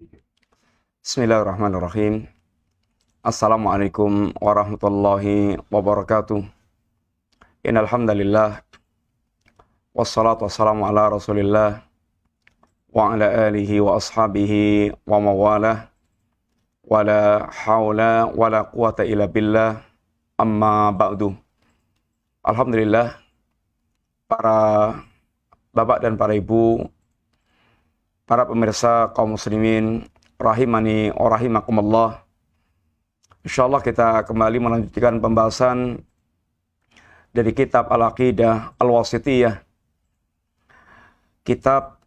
Bismillahirrahmanirrahim. Assalamualaikum warahmatullahi wabarakatuh. Innal hamdalillah wassalatu wassalamu ala Rasulillah wa ala alihi wa ashabihi wa mawalah. Wala haula wala quwata illa billah. Amma ba'du. Alhamdulillah, para bapak dan para ibu, para pemirsa kaum muslimin rahimani wa rahimakumullah. Insyaallah kita kembali melanjutkan pembahasan dari kitab Al-Aqidah Al-Wasithiyah. Kitab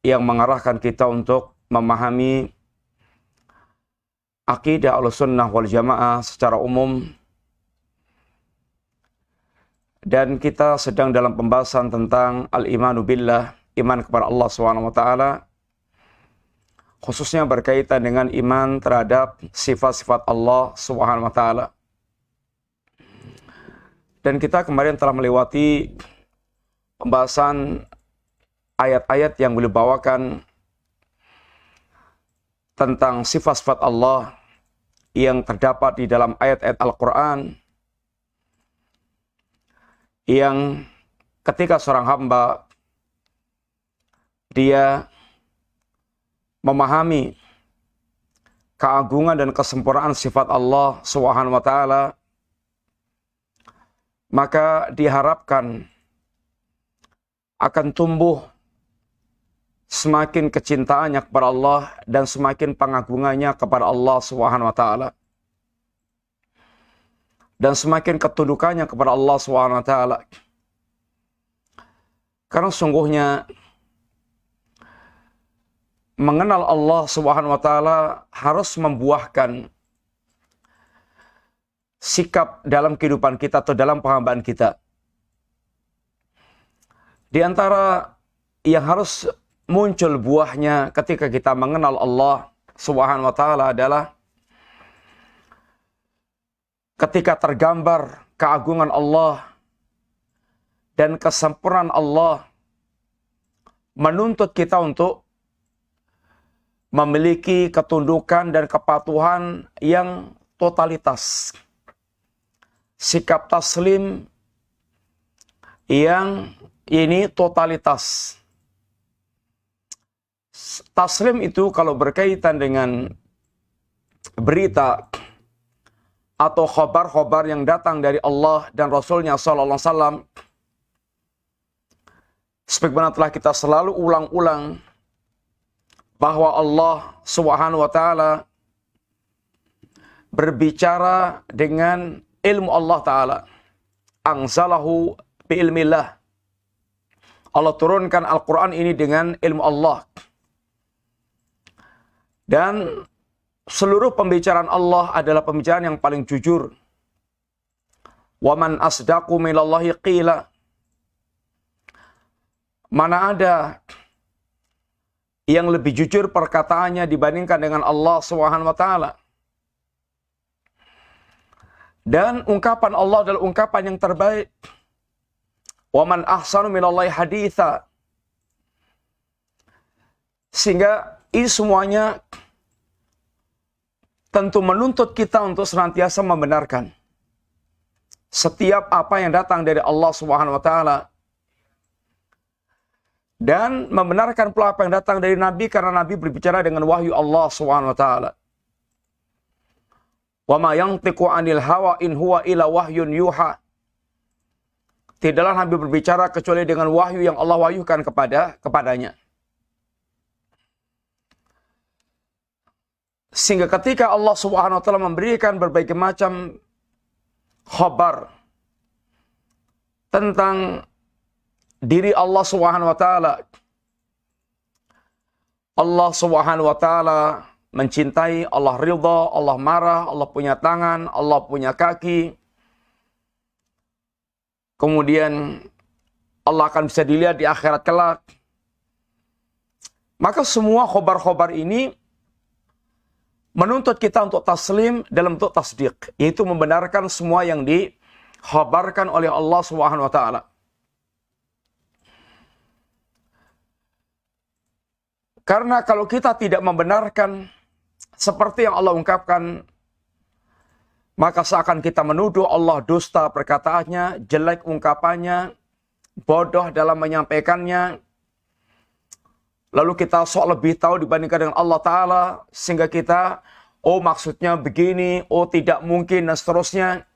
yang mengarahkan kita untuk memahami akidah Ahlussunnah wal Jamaah secara umum. Dan kita sedang dalam pembahasan tentang al-imanu billah, iman kepada Allah SWT, khususnya berkaitan dengan iman terhadap sifat-sifat Allah SWT. Dan kita kemarin telah melewati pembahasan ayat-ayat yang beliau bawakan tentang sifat-sifat Allah yang terdapat di dalam ayat-ayat Al-Quran, yang ketika seorang hamba dia memahami keagungan dan kesempurnaan sifat Allah Subhanahu wa taala, maka diharapkan akan tumbuh semakin kecintaannya kepada Allah dan semakin pengagungannya kepada Allah Subhanahu wa taala, dan semakin ketundukannya kepada Allah Subhanahu wa taala. Karena sungguhnya mengenal Allah Subhanahu wa taala harus membuahkan sikap dalam kehidupan kita atau dalam penghambaan kita. Di antara yang harus muncul buahnya ketika kita mengenal Allah Subhanahu wa taala adalah ketika tergambar keagungan Allah dan kesempurnaan Allah menuntut kita untuk memiliki ketundukan dan kepatuhan yang totalitas. Sikap taslim yang ini totalitas. Taslim itu kalau berkaitan dengan berita atau khobar-khobar yang datang dari Allah dan Rasulnya Sallallahu Alaihi Wasallam, sebagaimana telah kita selalu ulang-ulang, bahwa Allah Subhanahu wa taala berbicara dengan ilmu Allah taala. Anzalahu bi ilmillah. Allah turunkan Al-Qur'an ini dengan ilmu Allah. Dan seluruh pembicaraan Allah adalah pembicaraan yang paling jujur. Wa man asdaqu minallahi qila. Mana ada yang lebih jujur perkataannya dibandingkan dengan Allah Subhanahu wa taala. Dan ungkapan Allah adalah ungkapan yang terbaik. Wa man ahsanu minallahi haditha. Sehingga ini semuanya tentu menuntut kita untuk senantiasa membenarkan setiap apa yang datang dari Allah Subhanahu wa taala. Dan membenarkan pula apa yang datang dari Nabi, karena Nabi berbicara dengan wahyu Allah Subhanahu wa taala. Wa ma yantiqu 'anil hawa in huwa illa wahyun yuha. Tidaklah Nabi berbicara kecuali dengan wahyu yang Allah wahyukan kepadanya. Sehingga ketika Allah Subhanahu wa taala memberikan berbagai macam khabar tentang diri Allah Subhanahu wa taala, Allah Subhanahu wa taala mencintai, Allah ridha, Allah marah, Allah punya tangan, Allah punya kaki. Kemudian Allah akan bisa dilihat di akhirat kelak. Maka semua khobar-khobar ini menuntut kita untuk taslim dalam bentuk tasdiq, yaitu membenarkan semua yang dikhabarkan oleh Allah Subhanahu wa taala. Karena kalau kita tidak membenarkan seperti yang Allah ungkapkan, maka seakan kita menuduh Allah dusta perkataannya, jelek ungkapannya, bodoh dalam menyampaikannya. Lalu kita sok lebih tahu dibandingkan dengan Allah Ta'ala, sehingga kita, oh maksudnya begini, oh tidak mungkin, dan seterusnya.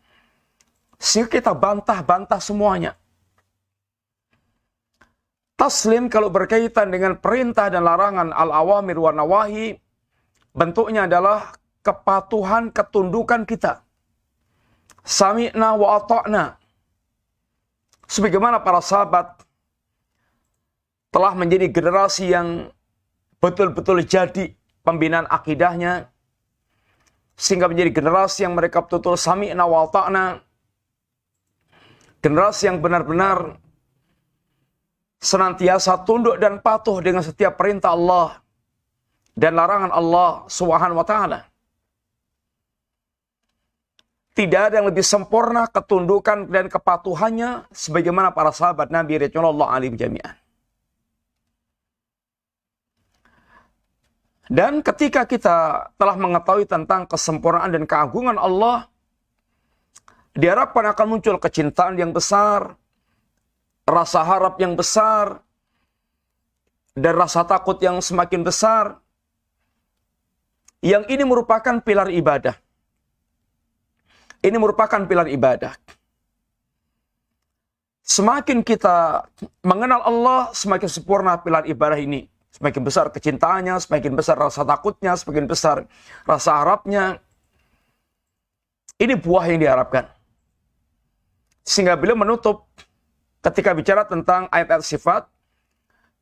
Sehingga kita bantah-bantah semuanya. Taslim kalau berkaitan dengan perintah dan larangan al-awamir wa nawahi, bentuknya adalah kepatuhan, ketundukan kita. Sami'na wa ata'na. Sebagaimana para sahabat telah menjadi generasi yang betul-betul jadi pembinaan akidahnya, sehingga menjadi generasi yang mereka betul-betul sami'na wa ata'na. Generasi yang benar-benar senantiasa tunduk dan patuh dengan setiap perintah Allah dan larangan Allah Subhanahu wa Ta'ala. Tidak ada yang lebih sempurna ketundukan dan kepatuhannya sebagaimana para sahabat Nabi radhiyallahu anhum jami'an. Dan ketika kita telah mengetahui tentang kesempurnaan dan keagungan Allah, diharapkan akan muncul kecintaan yang besar, rasa harap yang besar, dan rasa takut yang semakin besar. Yang ini merupakan pilar ibadah. Ini merupakan pilar ibadah. Semakin kita mengenal Allah, semakin sempurna pilar ibadah ini. Semakin besar kecintaannya, semakin besar rasa takutnya, semakin besar rasa harapnya. Ini buah yang diharapkan. Sehingga beliau menutup ketika bicara tentang ayat-ayat sifat,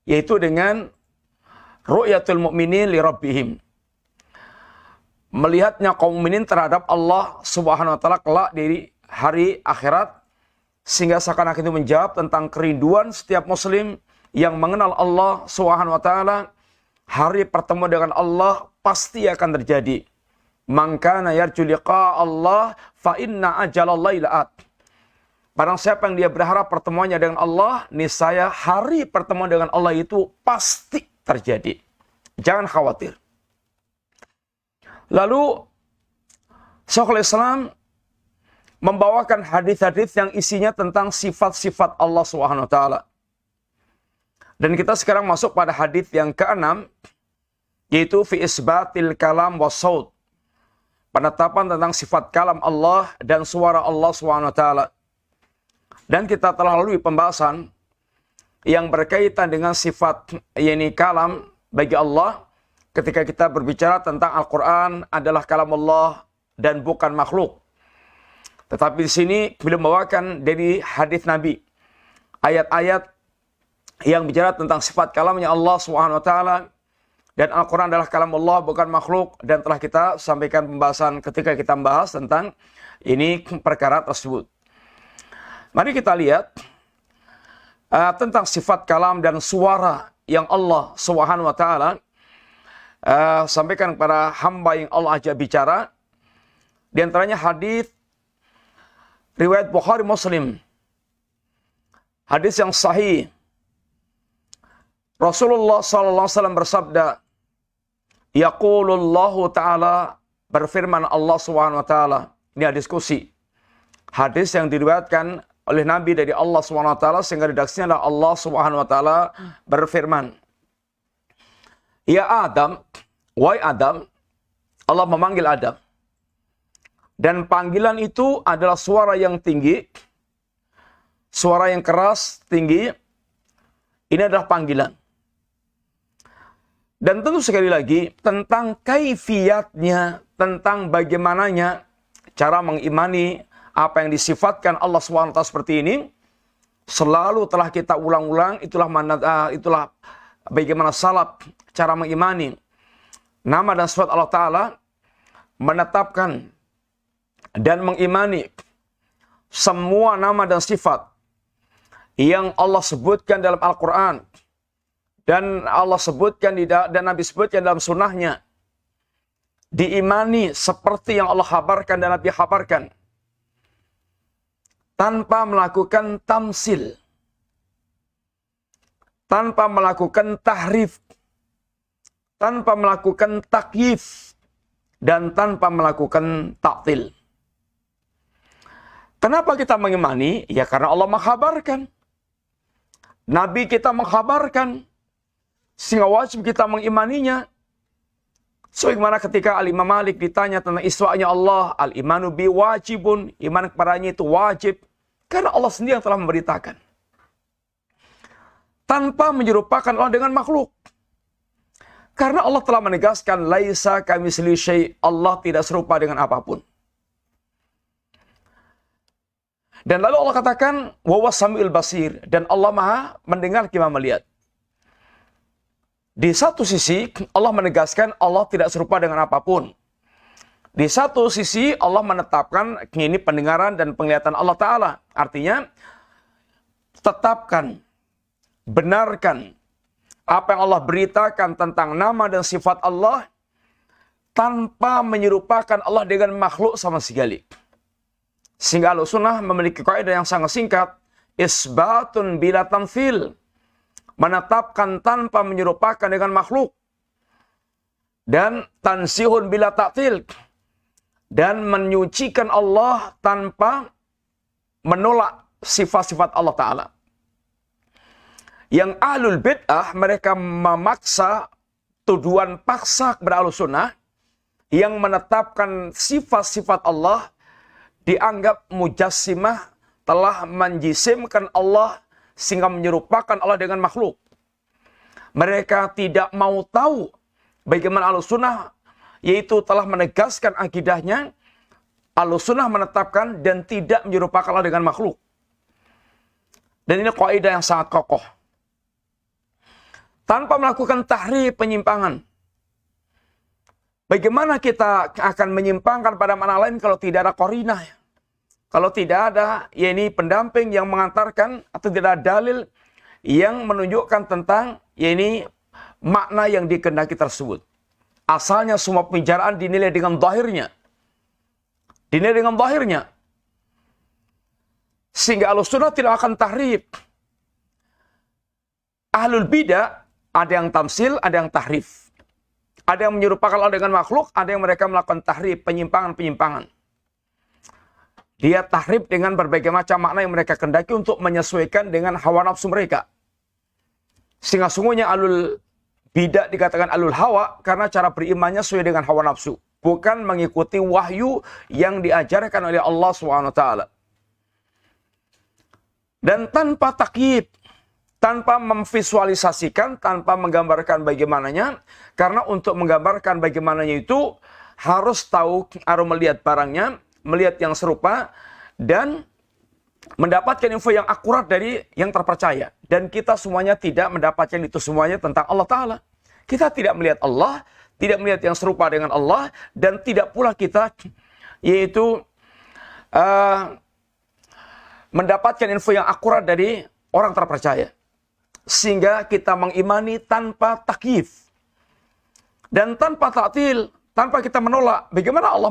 yaitu dengan ru'yatul mu'minin li rabbihim. Melihatnya kaum mukminin terhadap Allah Subhanahu wa Ta'ala kelak di hari akhirat, sehingga seakan-akan itu menjawab tentang kerinduan setiap muslim yang mengenal Allah Subhanahu wa Ta'ala. Hari pertemuan dengan Allah pasti akan terjadi. Man kana yarju liqa Allah fa inna ajalallahi la'at. Barang siapa yang dia berharap pertemuannya dengan Allah, niscaya hari pertemuan dengan Allah itu pasti terjadi. Jangan khawatir. Lalu Syekhul Islam membawakan hadis-hadis yang isinya tentang sifat-sifat Allah Subhanahu wa Ta'ala. Dan kita sekarang masuk pada hadis yang ke-6, yaitu fi isbatil kalam was saut. Penetapan tentang sifat kalam Allah dan suara Allah Subhanahu wa Ta'ala. Dan kita telah lalui pembahasan yang berkaitan dengan sifat yakni kalam bagi Allah ketika kita berbicara tentang Al-Quran adalah kalam Allah dan bukan makhluk. Tetapi di sini beliau membawakan dari hadis Nabi ayat-ayat yang bicara tentang sifat kalamnya Allah Subhanahu wa Ta'ala, dan Al-Quran adalah kalam Allah bukan makhluk, dan telah kita sampaikan pembahasan ketika kita membahas tentang ini perkara tersebut. Mari kita lihat tentang sifat kalam dan suara yang Allah Subhanahu wa Ta'ala sampaikan kepada hamba yang Allah ajak bicara. Di antaranya hadis riwayat Bukhari Muslim. Hadis yang sahih. Rasulullah SAW bersabda, yaqulullahu ta'ala, berfirman Allah Subhanahu wa Ta'ala. Ini diskusi. Hadis yang diriwayatkan oleh Nabi dari Allah Subhanahu wa Ta'ala, sehingga redaksinya adalah Allah Subhanahu wa Ta'ala berfirman, ya Adam, wahai Adam, Allah memanggil Adam. Dan panggilan itu adalah suara yang tinggi, suara yang keras, tinggi. Ini adalah panggilan. Dan tentu sekali lagi, tentang kaifiyatnya, tentang bagaimananya, cara mengimani apa yang disifatkan Allah SWT seperti ini, selalu telah kita ulang-ulang, itulah bagaimana salaf cara mengimani nama dan sifat Allah Ta'ala, menetapkan dan mengimani semua nama dan sifat yang Allah sebutkan dalam Al-Quran, dan Allah sebutkan dan Nabi sebutkan dalam sunnahnya, diimani seperti yang Allah kabarkan dan Nabi kabarkan, tanpa melakukan tamsil, tanpa melakukan tahrif, tanpa melakukan takyif dan tanpa melakukan ta'til. Kenapa kita mengimani? Ya karena Allah mengkhabarkan. Nabi kita mengkhabarkan. Sehingga wajib kita mengimaninya. Sebagaimana ketika Al-Imam Malik ditanya tentang iswa'nya Allah. Al-imanu bi wajibun. Iman kepadanya itu wajib. Karena Allah sendiri yang telah memberitakan. Tanpa menyerupakan Allah dengan makhluk. Karena Allah telah menegaskan. Laisa kamitslihi syai'. Allah tidak serupa dengan apapun. Dan lalu Allah katakan, wawas samiul basir. Dan Allah maha mendengar, maha melihat. Di satu sisi, Allah menegaskan Allah tidak serupa dengan apapun. Di satu sisi, Allah menetapkan ini pendengaran dan penglihatan Allah Ta'ala. Artinya, tetapkan, benarkan apa yang Allah beritakan tentang nama dan sifat Allah tanpa menyerupakan Allah dengan makhluk sama sekali. Sehingga Ahlussunnah memiliki kaidah yang sangat singkat, isbatun bila tamthil, menetapkan tanpa menyerupakan dengan makhluk, dan tansihun bila ta'til, dan menyucikan Allah tanpa menolak sifat-sifat Allah Ta'ala. Yang ahlul bid'ah, mereka memaksa tuduhan paksa kepada Ahlussunnah yang menetapkan sifat-sifat Allah dianggap mujassimah, telah menjisimkan Allah sehingga menyerupakan Allah dengan makhluk. Mereka tidak mau tahu bagaimana Ahlussunnah, yaitu telah menegaskan akidahnya, Ahlussunnah menetapkan dan tidak menyerupakan Allah dengan makhluk. Dan ini kaidah yang sangat kokoh. Tanpa melakukan tahrif, penyimpangan. Bagaimana kita akan menyimpangkan pada makna lain kalau tidak ada qarinah? Kalau tidak ada, ya ini pendamping yang mengantarkan atau tidak ada dalil yang menunjukkan tentang ya ini makna yang dikehendaki tersebut. Asalnya semua pembicaraan dinilai dengan zahirnya. Dinilai dengan zahirnya. Sehingga Ahlussunnah tidak akan tahrif. Ahlul bidah ada yang tamsil, ada yang tahrif. Ada yang menyerupakan Allah dengan makhluk, ada yang mereka melakukan tahrif, penyimpangan-penyimpangan. Dia tahrif dengan berbagai macam makna yang mereka kehendaki untuk menyesuaikan dengan hawa nafsu mereka. Sehingga sungguhnya alul bidah dikatakan alul hawa karena cara berimannya sesuai dengan hawa nafsu. Bukan mengikuti wahyu yang diajarkan oleh Allah SWT. Dan tanpa takyib, tanpa memvisualisasikan, tanpa menggambarkan bagaimananya. Karena untuk menggambarkan bagaimananya itu harus tahu, harus melihat barangnya, melihat yang serupa, dan mendapatkan info yang akurat dari yang terpercaya. Dan kita semuanya tidak mendapatkan itu semuanya tentang Allah Ta'ala. Kita tidak melihat Allah, tidak melihat yang serupa dengan Allah, dan tidak pula kita yaitu mendapatkan info yang akurat dari orang terpercaya. Sehingga kita mengimani tanpa takyif. Dan tanpa ta'til, tanpa kita menolak. Bagaimana Allah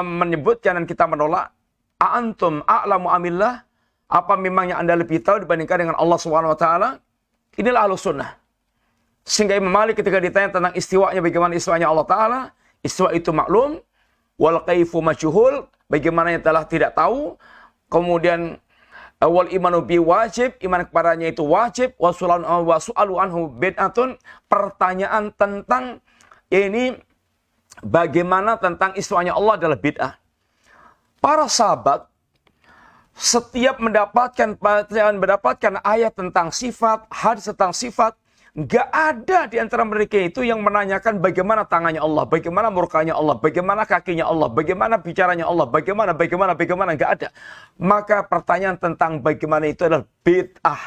menyebutkan dan kita menolak? A'antum a'lamu amillah? Apa memangnya Anda lebih tahu dibandingkan dengan Allah SWT? Inilah Ahlussunnah. Sehingga Imam Malik ketika ditanya tentang istiwanya, bagaimana istiwanya Allah Ta'ala, istiwa itu maklum, wal kaifu majhul, bagaimana yang telah tidak tahu, kemudian wal imanu bi wajib, iman kepadanya itu wajib, wa su'alu anhu bid'atun, pertanyaan tentang ini bagaimana tentang istiwanya Allah adalah bid'ah. Para sahabat setiap mendapatkan ayat tentang sifat, hadis tentang sifat, nggak ada di antara mereka itu yang menanyakan bagaimana tangannya Allah, bagaimana murkanya Allah, bagaimana kakinya Allah, bagaimana bicaranya Allah, bagaimana, nggak ada. Maka pertanyaan tentang bagaimana itu adalah bid'ah.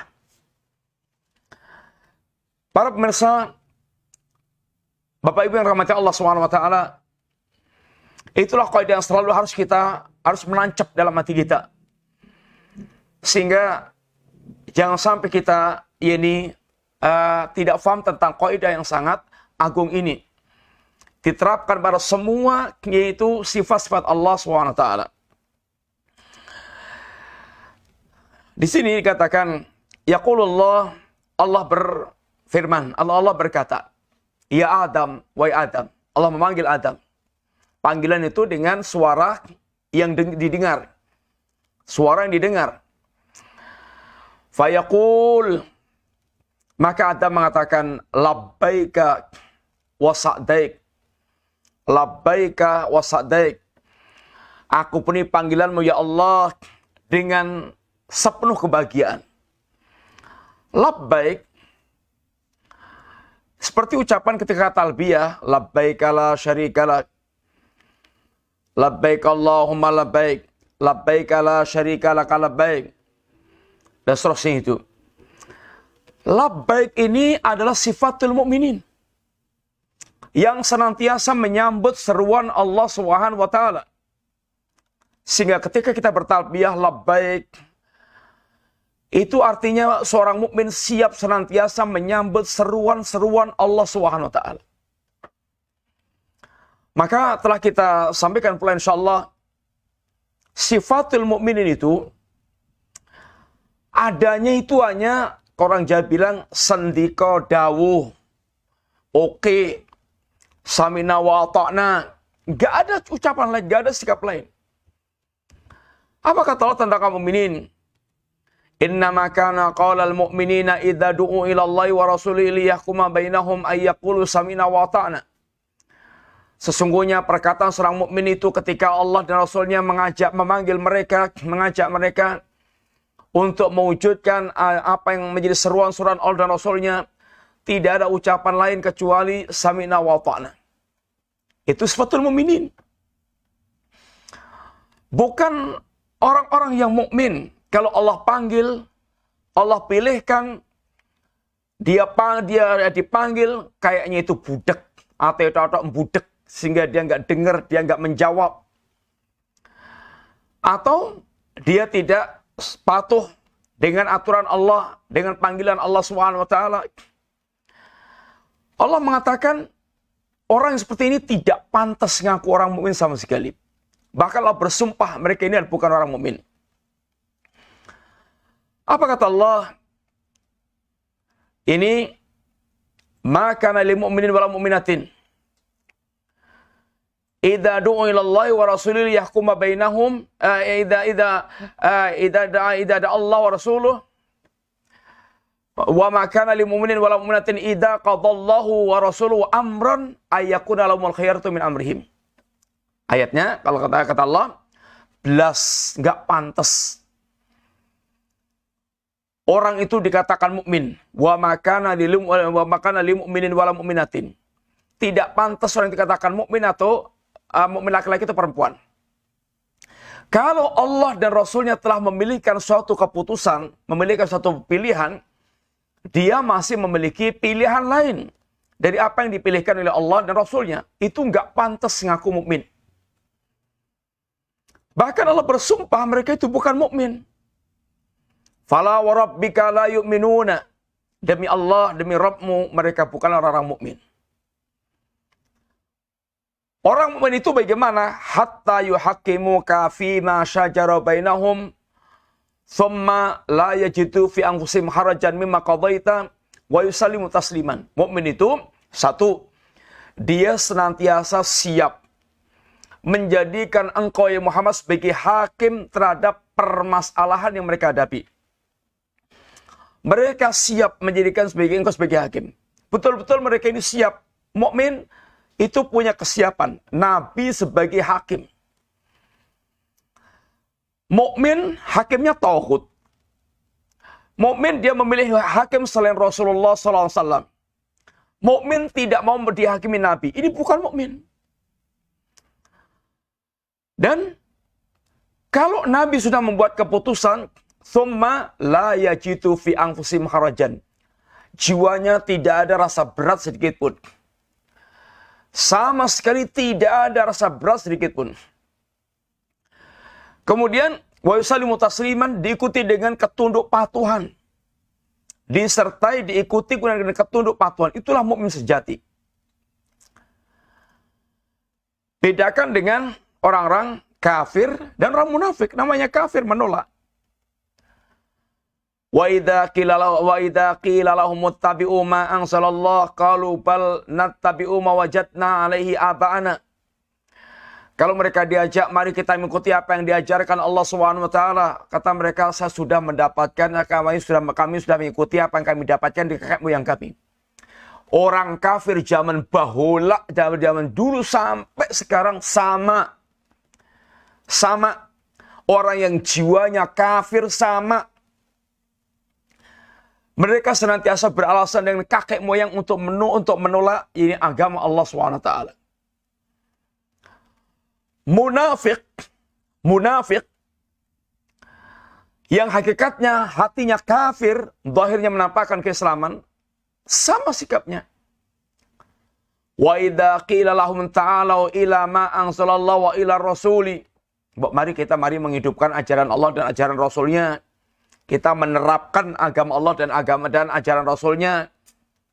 Para pemirsa, Bapak Ibu yang rahmati Allah SWT, itulah kaidah yang selalu harus menancap dalam hati kita. Sehingga jangan sampai kita tidak paham tentang kaidah yang sangat agung ini. Diterapkan pada semua, yaitu sifat-sifat Allah SWT. Di sini dikatakan, yaqulullah, Allah berfirman, Allah berkata. Ya Adam, wahai Adam. Allah memanggil Adam. Panggilan itu dengan suara yang didengar. Suara yang didengar. Fayaqul, maka Adam mengatakan, labbaika wa sa'daik. Labbaika wa sa'daik. Aku penuhi panggilanmu ya Allah dengan sepenuh kebahagiaan. Labbaik seperti ucapan ketika talbiyah, labbaik la syarika lak. Labbaik Allahumma labbaik. Labbaik la syarika lak labbaik. Dan seterusnya itu. Labbaik ini adalah sifatul mukminin yang senantiasa menyambut seruan Allah Subhanahu wa taala. Sehingga ketika kita bertalbiyah labbaik, itu artinya seorang mukmin siap senantiasa menyambut seruan-seruan Allah Subhanahu wa taala. Maka telah kita sampaikan pula insyaallah sifatul mukminin itu adanya itu hanya orang Jawa bilang sendika dawuh. Oke. Samina wa ata'na. Enggak ada ucapan lain, enggak ada sikap lain. Apa kata Allah tentang kaum mukminin? Innama kana qaulal mu'minina idza du'u ila Allahi wa rasulihi liyahkuma bainahum ay yaqulu sami'na wa ata'na. Sesungguhnya perkataan seorang mukmin itu ketika Allah dan Rasulnya mengajak mereka untuk mewujudkan apa yang menjadi seruan-seruan Allah dan Rasulnya, tidak ada ucapan lain kecuali sami'na wa ata'na. Itu sifatul mukminin. Bukan orang-orang yang mukmin. Kalau Allah panggil, Allah pilihkan, dia dipanggil, kayaknya itu budak. Atau budak, sehingga dia nggak dengar, dia nggak menjawab. Atau dia tidak patuh dengan aturan Allah, dengan panggilan Allah Subhanahu wa taala. Allah mengatakan, orang yang seperti ini tidak pantas ngaku orang mukmin sama sekali. Bahkan Allah bersumpah, mereka ini bukan orang mukmin. Apa kata Allah? Ini maka lil mu'minin wal mu'minatin idza du'u ila Allah wa rasulihi yahkuma bainahum idza da'a Allah wa rasuluhu wa ma kana lil mu'minin wal mu'minatin idza qadallahu wa rasuluhu amran ay yakuna lahumul khiyaratu min amrihim. Ayatnya kalau kata Allah, belas enggak pantas orang itu dikatakan mukmin. Wa makana lil mu'minin wal mu'minatin. Tidak pantas orang dikatakan mukmin atau mukmin laki-laki atau perempuan. Kalau Allah dan Rasulnya telah memilihkan suatu keputusan, memilihkan suatu pilihan, dia masih memiliki pilihan lain dari apa yang dipilihkan oleh Allah dan Rasulnya. Itu enggak pantas ngaku mukmin. Bahkan Allah bersumpah mereka itu bukan mukmin. Fala wa rabbika la yu'minuna. Demi Allah, demi Rabbmu, mereka bukan orang-orang mukmin. Orang mukmin itu bagaimana? Hatta yuhaqqimuka fima syajara bainahum thumma la yajidu fi anfusihim harajan mimma qadaita wa yusallimu tasliman. Mukmin itu satu, dia senantiasa siap menjadikan engkau ya Muhammad sebagai hakim terhadap permasalahan yang mereka hadapi. Mereka siap menjadikan engkau sebagai hakim. Betul-betul mereka ini siap. Mukmin itu punya kesiapan. Nabi sebagai hakim. Mukmin hakimnya tauhid. Mukmin dia memilih hakim selain Rasulullah SAW. Mukmin tidak mau dihakimi Nabi. Ini bukan mukmin. Dan kalau Nabi sudah membuat keputusan, thumma la yajidu fi anfusihim harajan. Jiwanya tidak ada rasa berat sedikit pun. Sama sekali tidak ada rasa berat sedikit pun. Kemudian wa yusallimu tasliman, diikuti dengan ketunduk patuhan. Disertai diikuti dengan ketunduk patuhan. Itulah mukmin sejati. Bedakan dengan orang-orang kafir dan orang munafik. Namanya kafir menolak. Wa idza qila lahum ittabi'u ma anzalallah qalu bal nattabi'u ma wajadna 'alaihi aba'ana. Kalau mereka diajak, mari kita mengikuti apa yang diajarkan Allah Subhanahu wa taala. Kata mereka, saya sudah mendapatkan, kami sudah mengikuti apa yang kami dapatkan di kakek moyang kami. Orang kafir zaman bahula, zaman dulu sampai sekarang sama. Sama. Orang yang jiwanya kafir sama. Mereka senantiasa beralasan dengan kakek moyang untuk menolak ini agama Allah Subhanahu wa taala. Munafik yang hakikatnya hatinya kafir, zahirnya menampakkan keislaman, sama sikapnya. Wa idza qila lahum ta'alu ila ma anzalallahu wa ila rasuli. Mari menghidupkan ajaran Allah dan ajaran Rasulnya. Kita menerapkan agama Allah dan ajaran Rasulnya.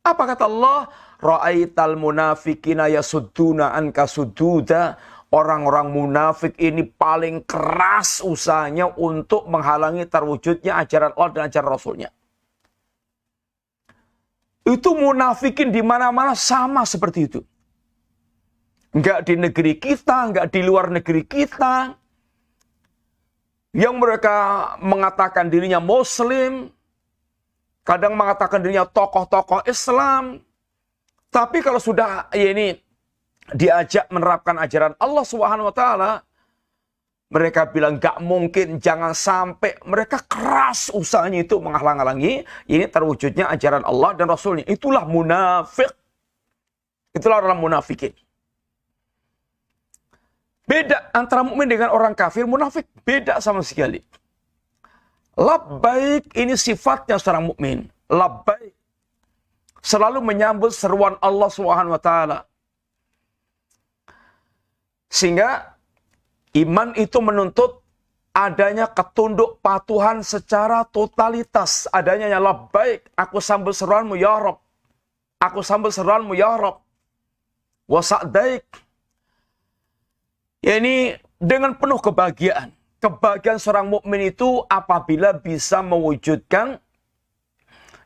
Apa kata Allah? Ra'aital munafiqina yasudduna anka sududa. Orang-orang munafik ini paling keras usahanya untuk menghalangi terwujudnya ajaran Allah dan ajaran Rasulnya. Itu munafikin di mana-mana sama seperti itu. Enggak di negeri kita, enggak di luar negeri kita. Yang mereka mengatakan dirinya Muslim, kadang mengatakan dirinya tokoh-tokoh Islam. Tapi kalau sudah diajak menerapkan ajaran Allah Subhanahu wa taala, mereka bilang gak mungkin, jangan sampai. Mereka keras usahanya itu menghalang-halangi ini terwujudnya ajaran Allah dan Rasulnya. Itulah munafik. Itulah orang munafikin. Beda antara mukmin dengan orang kafir, munafik beda sama sekali. Labbaik ini sifatnya seorang mukmin. Labbaik selalu menyambut seruan Allah Subhanahu wa taala. Sehingga iman itu menuntut adanya ketunduk patuhan secara totalitas. Adanya yang labbaik, aku sambut seruanmu ya Rabb. Aku sambut seruanmu ya Rabb. Wa sa'daik. Ini dengan penuh kebahagiaan. Kebahagiaan seorang mukmin itu apabila bisa mewujudkan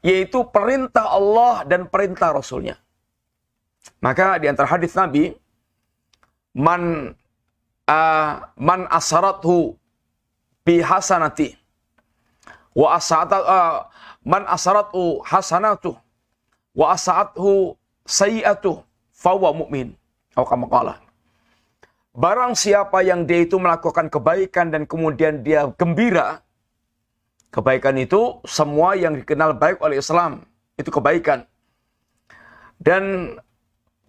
yaitu perintah Allah dan perintah Rasulnya. Maka di antara hadis Nabi, Man asarathu bihasanati wa man asarathu hasanatu wa asa'athu sayi'atu fahuwa mu'min. Barang siapa yang dia itu melakukan kebaikan dan kemudian dia gembira, kebaikan itu semua yang dikenal baik oleh Islam, itu kebaikan. Dan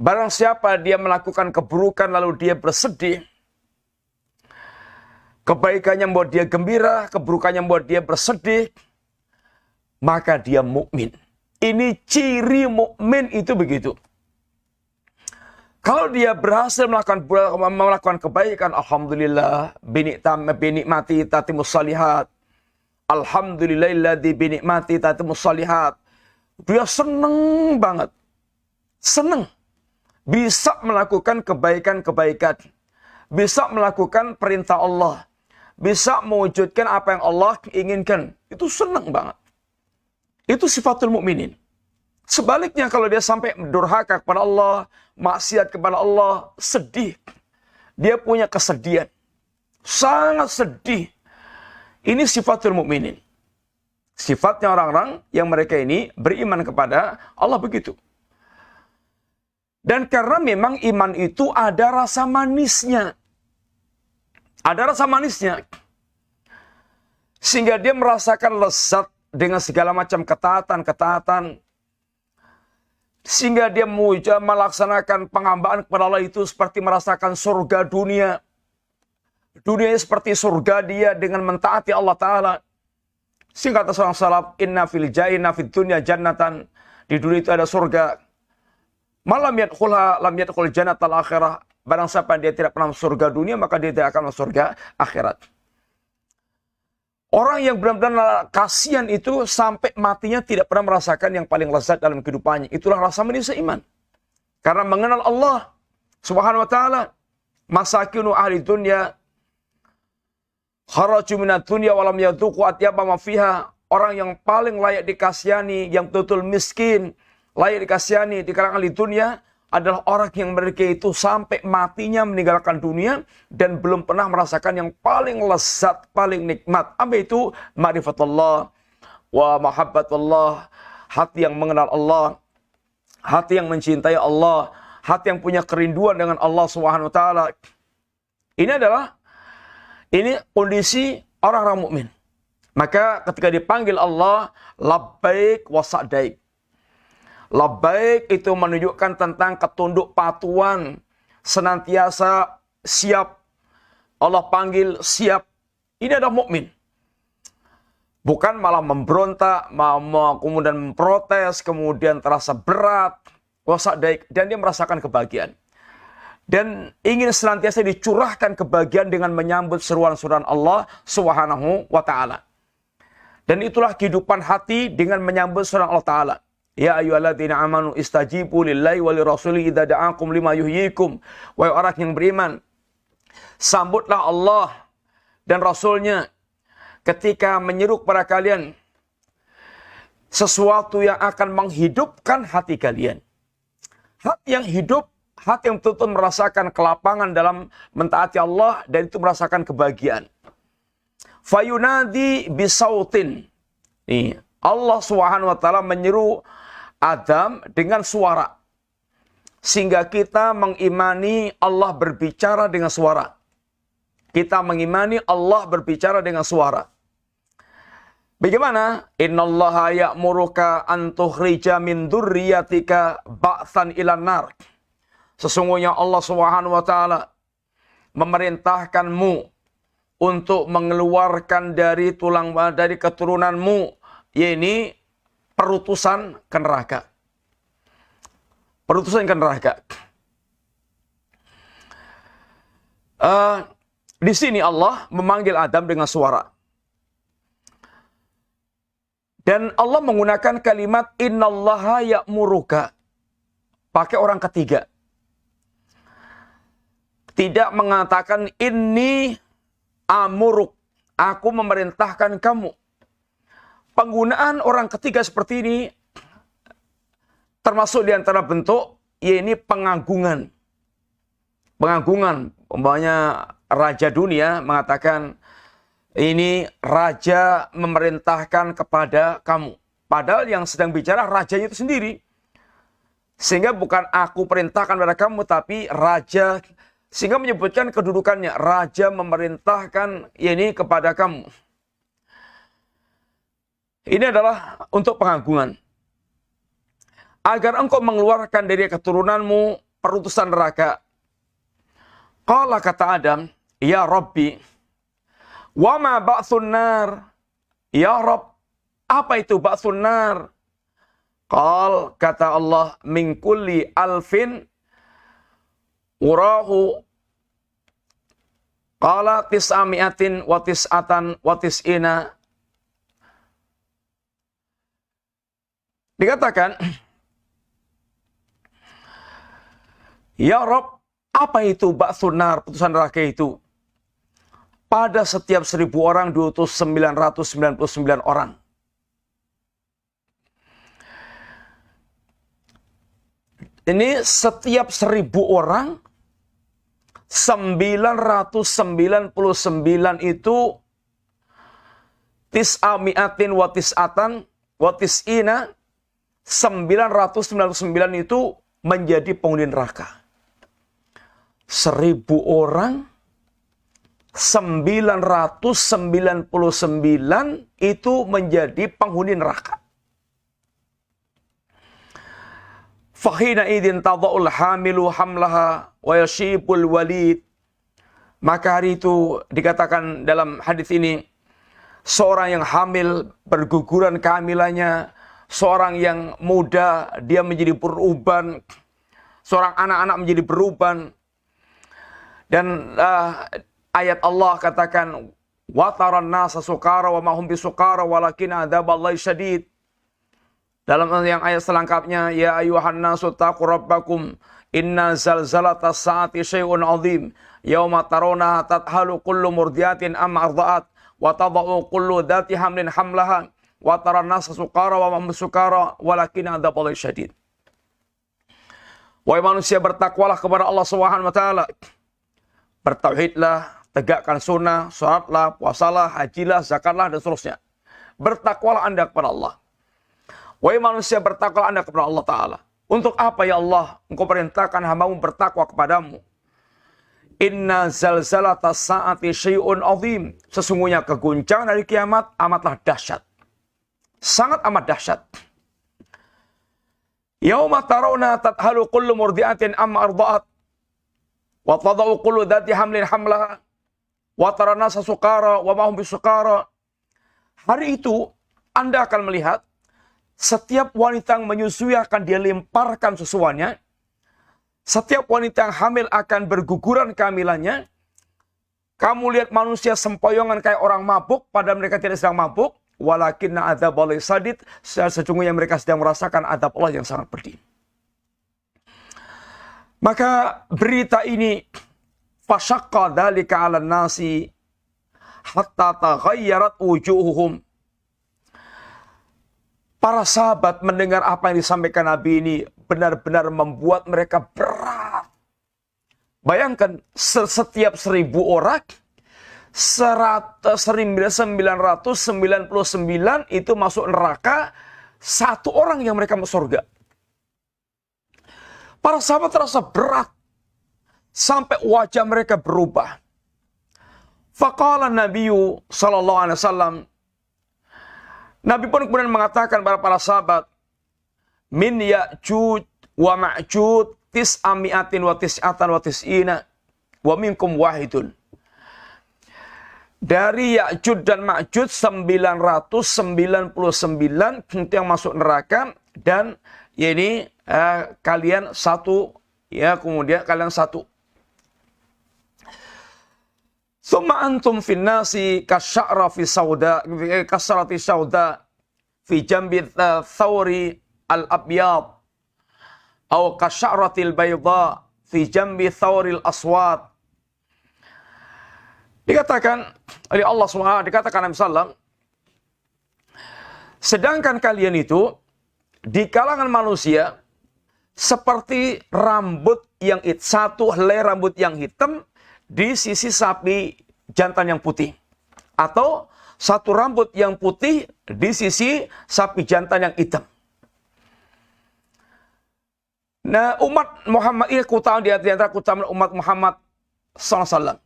barang siapa dia melakukan keburukan lalu dia bersedih, kebaikannya membuat dia gembira, keburukannya membuat dia bersedih, maka dia mukmin. Ini ciri mukmin itu begitu. Kalau dia berhasil melakukan kebaikan, alhamdulillah, binikmati tatimus shalihat. Alhamdulillahilladzi binikmati tatimus shalihat. Dia seneng banget. Seneng. Bisa melakukan kebaikan-kebaikan. Bisa melakukan perintah Allah. Bisa mewujudkan apa yang Allah inginkan. Itu senang banget. Itu sifatul mukminin. Sebaliknya kalau dia sampai durhaka kepada Allah, maksiat kepada Allah, sedih. Dia punya kesedihan. Sangat sedih. Ini sifatul mukminin. Sifatnya orang-orang yang mereka ini beriman kepada Allah begitu. Dan karena memang iman itu ada rasa manisnya. Ada rasa manisnya. Sehingga dia merasakan lezat dengan segala macam ketaatan. Sehingga dia melaksanakan penghambaan kepada Allah itu seperti merasakan surga dunia. Dunia seperti surga dia dengan mentaati Allah Ta'ala. Sehingga kata seorang salaf, inna fil dunya jannatan. Di dunia itu ada surga. Malam yadkhulha lam yadkhul jannatal akhirah. Barang siapa dia tidak pernah masuk surga dunia, maka dia tidak akan masuk surga akhirat. Orang yang benar-benar kasihan itu sampai matinya tidak pernah merasakan yang paling lezat dalam kehidupannya. Itulah rasa manis iman. Karena mengenal Allah Subhanahu wa taala. Masakinu ahli dunya kharaju minad dunya wa lam yadhuqu atyaba ma fiha. orang yang paling layak dikasihani, yang betul-betul miskin, layak dikasihani di kalangan di dunia adalah orang yang mereka itu sampai matinya meninggalkan dunia dan belum pernah merasakan yang paling lezat, paling nikmat. Apa itu? Ma'rifatullah wa mahabbatullah, hati yang mengenal Allah, hati yang mencintai Allah, hati yang punya kerinduan dengan Allah Subhanahu wa taala. Ini kondisi orang-orang mukmin. Maka ketika dipanggil Allah, labbaik wa sa'daik. Labbaik itu menunjukkan tentang ketunduk patuhan, senantiasa siap. Allah panggil siap. Ini adalah mukmin. Bukan malah memberontak, kemudian memprotes, kemudian terasa berat. Wa sa'daik, dan dia merasakan kebahagiaan. Dan ingin senantiasa dicurahkan kebahagiaan dengan menyambut seruan-seruan Allah Subhanahu wa taala. Dan itulah kehidupan hati dengan menyambut seruan Allah Ta'ala. Ya ayyuhalladzina amanu istajibu lillahi wa lirasuli idza da'akum lima yuhyikum. Wahai orang yang beriman, sambutlah Allah dan Rasulnya ketika menyeru kepada kalian sesuatu yang akan menghidupkan hati kalian. Hati yang hidup, hati yang betul-betul merasakan kelapangan dalam mentaati Allah dan itu merasakan kebahagiaan. Fayunadi bisautin. Nih, Allah Subhanahu wa taala menyeru Adam dengan suara. Sehingga kita mengimani Allah berbicara dengan suara. Kita mengimani Allah berbicara dengan suara. Bagaimana? Innallaha ya'muruka an tukhrija min dzurriyyatika ba'tsan ilan nar. Sesungguhnya Allah Subhanahu wa taala memerintahkanmu untuk mengeluarkan dari keturunanmu, yaitu perutusan ke neraka. Perutusan ke neraka. Di sini Allah memanggil Adam dengan suara. Dan Allah menggunakan kalimat innallaha ya'muruka. Pakai orang ketiga. Tidak mengatakan inni amuruk, aku memerintahkan kamu. Penggunaan orang ketiga seperti ini termasuk di antara bentuk yaitu pengagungan. Pengagungan, umpamanya raja dunia mengatakan ini raja memerintahkan kepada kamu. Padahal yang sedang bicara rajanya itu sendiri. Sehingga bukan aku perintahkan kepada kamu tapi raja. Sehingga menyebutkan kedudukannya. Raja memerintahkan ini kepada kamu. Ini adalah untuk pengagungan. Agar engkau mengeluarkan dari keturunanmu perutusan neraka. Qala kata Adam, ya Rabbi, wa ma ba'tsun nar? Ya Rabb, apa itu ba'tsun nar? Qal kata Allah, min kulli alfin urahu qala tis'ami'atin wa tis'atan wa tis'ina. Dikatakan, ya Rabb, apa itu ba'tsun nar, putusan neraka itu? Pada setiap 1000 orang diutus 999 orang. Ini setiap 1000 orang 999 itu tis'ami'atin wa tis'atan wa tis'ina, 999 itu menjadi penghuni neraka. 1000 orang 999 itu menjadi penghuni neraka. Fahina idin tada'ul hamilu hamlaha wa yashibul walid. Maka hari itu dikatakan dalam hadis ini, seorang yang hamil berguguran kehamilannya, seorang yang muda dia menjadi beruban, seorang anak-anak menjadi beruban. Dan ayat Allah katakan, wa taran nasa sukara wa ma hum bisukara walakin adzaballahi syadid. Dalam yang ayat selengkapnya, ya ayyuhan nasu taqu rabbakum inna zalzalatas saati syai'un 'adzim yauma tarawna tathalu kullu murdiatin amma arda'at wa tadau kullu dzati hamlin hamlaha wa taran nasa sukara wa mahum sukara walakin adzaballahi syadid. Wahai manusia, bertakwalah kepada Allah Subhanahu wa taala. Bertauhidlah, tegakkan sunnah, salatlah, puasalah, hajilah, zakatlah dan seterusnya. Bertakwalah Anda kepada Allah. Wahai manusia, bertakwalah Anda kepada Allah taala. Untuk apa ya Allah Engkau perintahkan hamba-Mu bertakwa kepadamu? Inna zalzalata sa'ati syai'un azim. Sesungguhnya keguncangan hari kiamat amatlah dahsyat. Sangat amat dahsyat. Yauma tarawna tathalu kullu murdi'atin amma arda'at. Wa tadau kullu dhati hamlin hamlaha. Wa tarana sukara wa mahum bisukara. Hari itu Anda akan melihat setiap wanita yang menyusui akan dia lemparkan susuannya. Setiap wanita yang hamil akan berguguran kehamilannya. Kamu lihat manusia sempoyongan kayak orang mabuk, padahal mereka tidak sedang mabuk. Walakinna adzaballahi syadid, sesungguhnya mereka sedang merasakan azab Allah yang sangat pedih. Maka berita ini fasyaqqa dzalika 'alan nasi hatta taghayyarat wujuhuhum. Para sahabat mendengar apa yang disampaikan Nabi ini benar-benar membuat mereka berat. Bayangkan, setiap 1.000 orang, 999 itu masuk neraka, 1 orang yang mereka masuk surga. Para sahabat terasa berat, sampai wajah mereka berubah. Faqala Nabiyyu sallallahu alaihi wasallam, Nabi pun kemudian mengatakan kepada para sahabat, min Ya'juj wa Ma'juj tis'ami'atin wa tis'atan wa tis'ina wa minkum wahidun. Dari Ya'juj dan Ma'juj 999 itu yang masuk neraka, dan ini kalian satu, ya, kemudian kalian satu. Summa antum fin nasi kasya'ra fi sauda, kasrati sauda fi jambi thawri al-abyad atau kasya'ratil bayda fi jambi thawril aswad. Dikatakan oleh Allah SWT, dikatakan Nabi SAW, sedangkan kalian itu di kalangan manusia seperti rambut yang satu helai rambut yang hitam di sisi sapi jantan yang putih, atau satu rambut yang putih di sisi sapi jantan yang hitam. Nah, umat Muhammad ini keutamaan di antara keutamaan umat Muhammad SAW.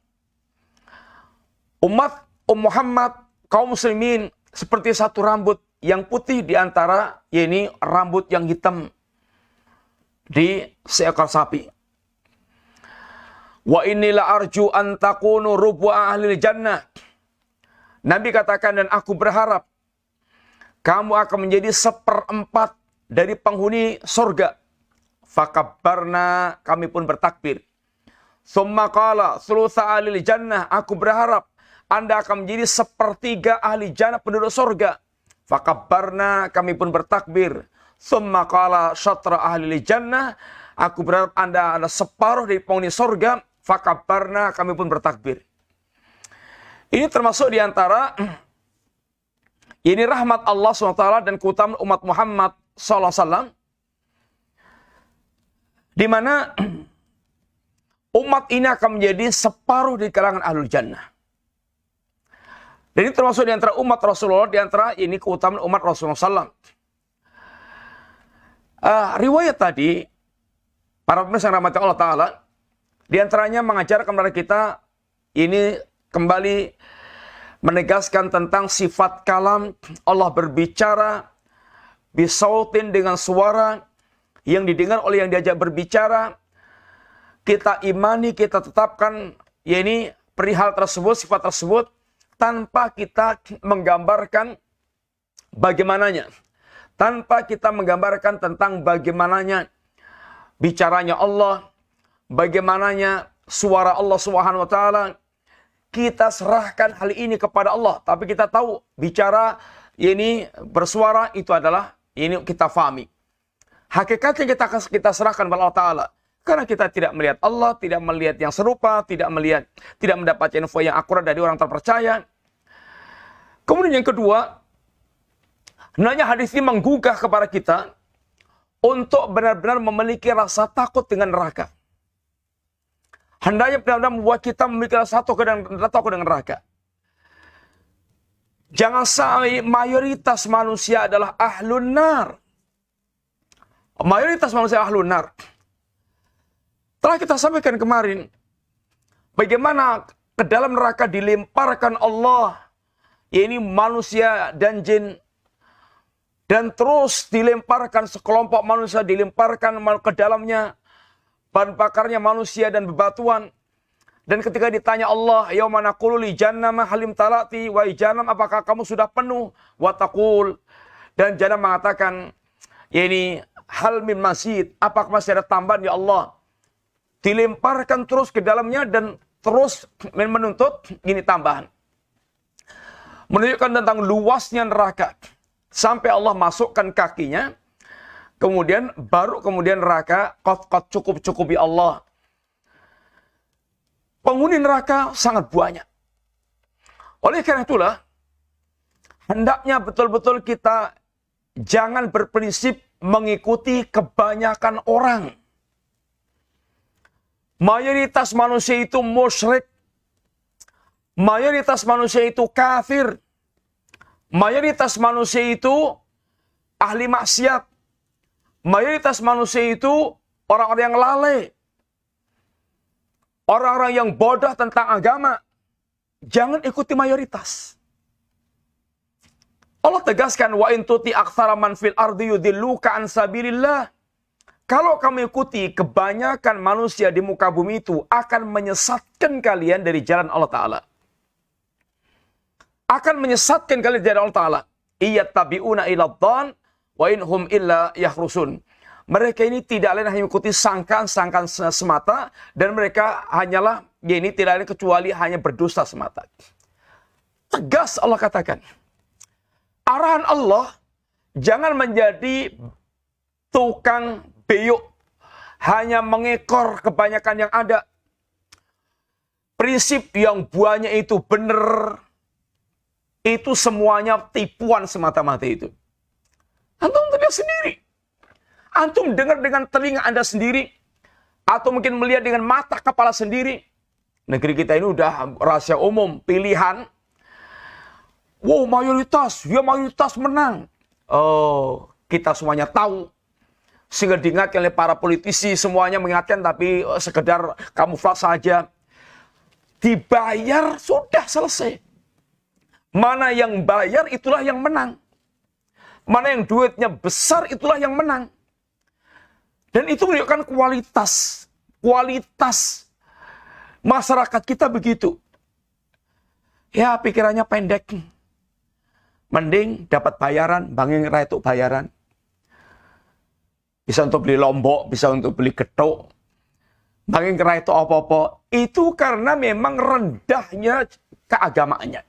Umat Muhammad, kaum muslimin, seperti satu rambut yang putih di antara ini rambut yang hitam di seekor sapi. Wa inilah arju an takunu rubu'a ahlil jannah. Nabi katakan, dan aku berharap kamu akan menjadi 1/4 dari penghuni surga. Fakabbarna, kami pun bertakbir. Summa qala thulutha ahlil jannah, aku berharap Anda akan menjadi 1/3 ahli jannah penduduk surga. Fakabbarna, kami pun bertakbir. Summa qala syatra ahlil jannah, aku berharap Anda adalah separuh dari penghuni surga. Fakabbarna, kami pun bertakbir. Ini termasuk diantara ini rahmat Allah SWT dan keutamaan umat Muhammad SAW, di mana umat ini akan menjadi separuh di kalangan ahlul jannah. Dan ini termasuk diantara umat Rasulullah, diantara ini keutamaan umat Rasulullah SAW. Riwayat tadi, para pemirsa yang rahmati Allah Ta'ala, di antaranya mengajarkan kepada kita ini kembali menegaskan tentang sifat kalam. Allah berbicara bisautin, dengan suara yang didengar oleh yang diajak berbicara. Kita imani, kita tetapkan ini perihal tersebut, sifat tersebut, tanpa kita menggambarkan bagaimananya, tanpa kita menggambarkan tentang bagaimananya bicaranya Allah, bagaimananya suara Allah Subhanahu wa taala. Kita serahkan hal ini kepada Allah, tapi kita tahu bicara ini bersuara itu adalah ini kita fahami. Hakikatnya kita serahkan kepada Allah Ta'ala. Karena kita tidak melihat Allah, tidak melihat yang serupa, tidak mendapat info yang akurat dari orang terpercaya. Kemudian yang kedua, Hendaknya hadis ini menggugah kepada kita untuk benar-benar memiliki rasa takut dengan neraka. Hendaknya benar-benar membuat kita memiliki rasa takut dengan neraka. Jangan sampai mayoritas manusia adalah ahlun nar. Mayoritas manusia ahlun nar. Telah kita sampaikan kemarin, bagaimana ke dalam neraka dilemparkan Allah, yaitu manusia dan jin, dan terus dilemparkan sekelompok manusia, dilemparkan ke dalamnya, bahan bakarnya manusia dan bebatuan. Dan ketika ditanya Allah, yauma naqulu li jahannam halim talati, wa jahannam apakah kamu sudah penuh? Wa taqul, dan jahannam mengatakan, ini hal min masjid, apakah masih ada tambahan ya Allah? Dilemparkan terus ke dalamnya dan terus menuntut ini tambahan. Menunjukkan tentang luasnya neraka. Sampai Allah masukkan kakinya, kemudian neraka kot cukup-cukupi Allah. Penghuni neraka sangat banyak. Oleh karena itulah, hendaknya betul-betul kita jangan berprinsip mengikuti kebanyakan orang. Mayoritas manusia itu musyrik. Mayoritas manusia itu kafir. Mayoritas manusia itu ahli maksiat. Mayoritas manusia itu orang-orang yang lalai. Orang-orang yang bodoh tentang agama. Jangan ikuti mayoritas. Allah tegaskan, wa in tuti aktsara man fil ardi yudilluka an sabilillah. Kalau kamu ikuti kebanyakan manusia di muka bumi itu akan menyesatkan kalian dari jalan Allah Ta'ala. Akan menyesatkan kalian dari Allah Ta'ala. Iyattabi'una ila dhan wa inhum illa yahrusun. Mereka ini tidak lain hanya mengikuti sangkaan-sangkaan semata, dan mereka hanyalah, ini tidak lain kecuali hanya berdusta semata. Tegas Allah katakan. Arahan Allah, jangan menjadi tukang beyuk, hanya mengekor kebanyakan yang ada. Prinsip yang banyak itu benar, itu semuanya tipuan semata-mata itu. Antum lihat sendiri. Antum dengar dengan telinga Anda sendiri. Atau mungkin melihat dengan mata kepala sendiri. Negeri kita ini udah rahasia umum, pilihan. Wow, mayoritas menang. Oh, kita semuanya tahu. Sehingga diingatkan oleh para politisi, semuanya mengingatkan, tapi sekedar kamuflase saja. Dibayar, sudah selesai. Mana yang bayar, itulah yang menang. Mana yang duitnya besar, itulah yang menang. Dan itu menunjukkan kualitas. Kualitas masyarakat kita begitu. Ya, pikirannya pendek. Mending dapat bayaran, banging itu bayaran. Bisa untuk beli lombok, bisa untuk beli getuk. Banging itu apa-apa. Itu karena memang rendahnya keagamaannya.